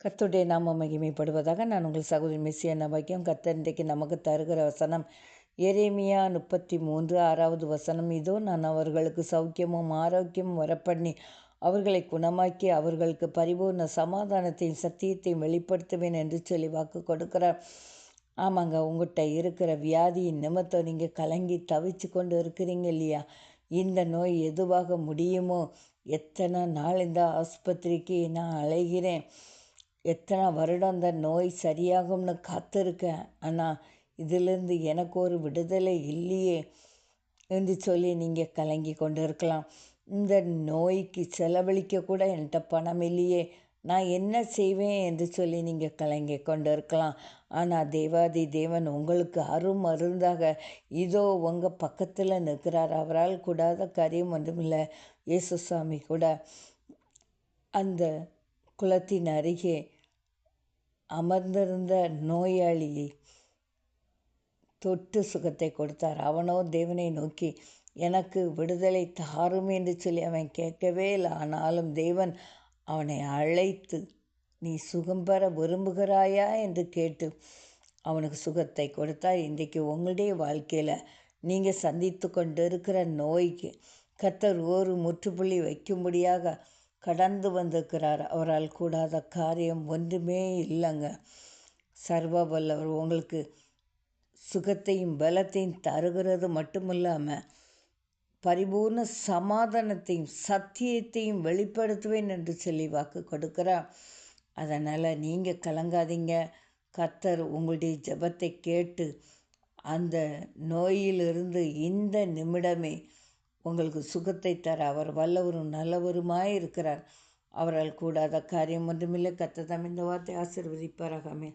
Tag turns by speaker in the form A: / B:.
A: கர்த்தருடைய நாம மகிமைப்படுவதாக. நான் உங்கள் சகோதரி மெஸ்ஸியா பாக்கியம். கர்த்தர் இன்றைக்கு நமக்கு தருகிற வசனம் எரேமியா 33:6 வசனம். இதோ நான் அவர்களுக்கு சௌக்கியமும் ஆரோக்கியமும் வரப்பண்ணி அவர்களை குணமாக்கி அவர்களுக்கு பரிபூர்ண சமாதானத்தையும் சத்தியத்தையும் வெளிப்படுத்துவேன் என்று சொல்லி வாக்கு கொடுக்கிறார். ஆமாங்க, உங்கள்கிட்ட இருக்கிற வியாதியின் நிமித்தம் நீங்கள் கலங்கி தவிச்சு கொண்டு இருக்கிறீங்க இல்லையா? இந்த நோய் எதுவாக முடியுமோ, எத்தனை நாள் இந்த ஆஸ்பத்திரிக்கு நான் அலைகிறேன், எத்தனை வருடம் அந்த நோய் சரியாகும்னு காத்திருக்கேன், ஆனால் இதிலிருந்து எனக்கு ஒரு விடுதலை இல்லையே என்று சொல்லி நீங்கள் கலங்கி கொண்டு இருக்கலாம். இந்த நோய்க்கு செலவழிக்க கூட என்கிட்ட பணம் இல்லையே, நான் என்ன செய்வேன் என்று சொல்லி நீங்கள் கலங்கி கொண்டு இருக்கலாம். ஆனால் தேவாதி தேவன் உங்களுக்கு அருமருந்தாக இதோ உங்கள் பக்கத்தில் நிற்கிறார். அவரால் கூடாத காரியம் ஒன்றுமில்லை. இயேசுசாமி கூட அந்த குளத்தின் அருகே அமர்ந்திருந்த நோயாளியை தொட்டு சுகத்தை கொடுத்தார். அவனோ தேவனை நோக்கி எனக்கு விடுதலை தாரும் என்று சொல்லி அவன் கேட்கவே இல்லை. ஆனாலும் தேவன் அவனை அழைத்து நீ சுகம் பெற விரும்புகிறாயா என்று கேட்டு அவனுக்கு சுகத்தை கொடுத்தார். இன்றைக்கு உங்களுடைய வாழ்க்கையில் நீங்கள் சந்தித்து கொண்டு இருக்கிற நோய்க்கு கர்த்தர் ஒரு முற்றுப்புள்ளி வைக்கும்படியாக கடந்து வந்திருக்கிறார். அவரால் கூடாத காரியம் ஒன்றுமே இல்லைங்க. சர்வ வல்லவர் உங்களுக்கு சுகத்தையும் பலத்தையும் தருகிறது மட்டுமில்லாமல் பரிபூர்ண சமாதானத்தையும் சத்தியத்தையும் வெளிப்படுத்துவேன் என்று சொல்லி வாக்கு கொடுக்கிறார். அதனால் நீங்கள் கலங்காதீங்க. கர்த்தர் உங்களுடைய ஜெபத்தை கேட்டு அந்த நோயிலிருந்து இந்த நிமிடமே உங்களுக்கு சுகத்தை தர அவர் வல்லவரும் நல்லவருமாய் இருக்கிறார். அவரால் கூடாத காரியம் ஒன்றுமில்லை. கர்த்தர் தாம் இந்த வார்த்தை ஆசீர்வதிப்பாராக. ஆமென்.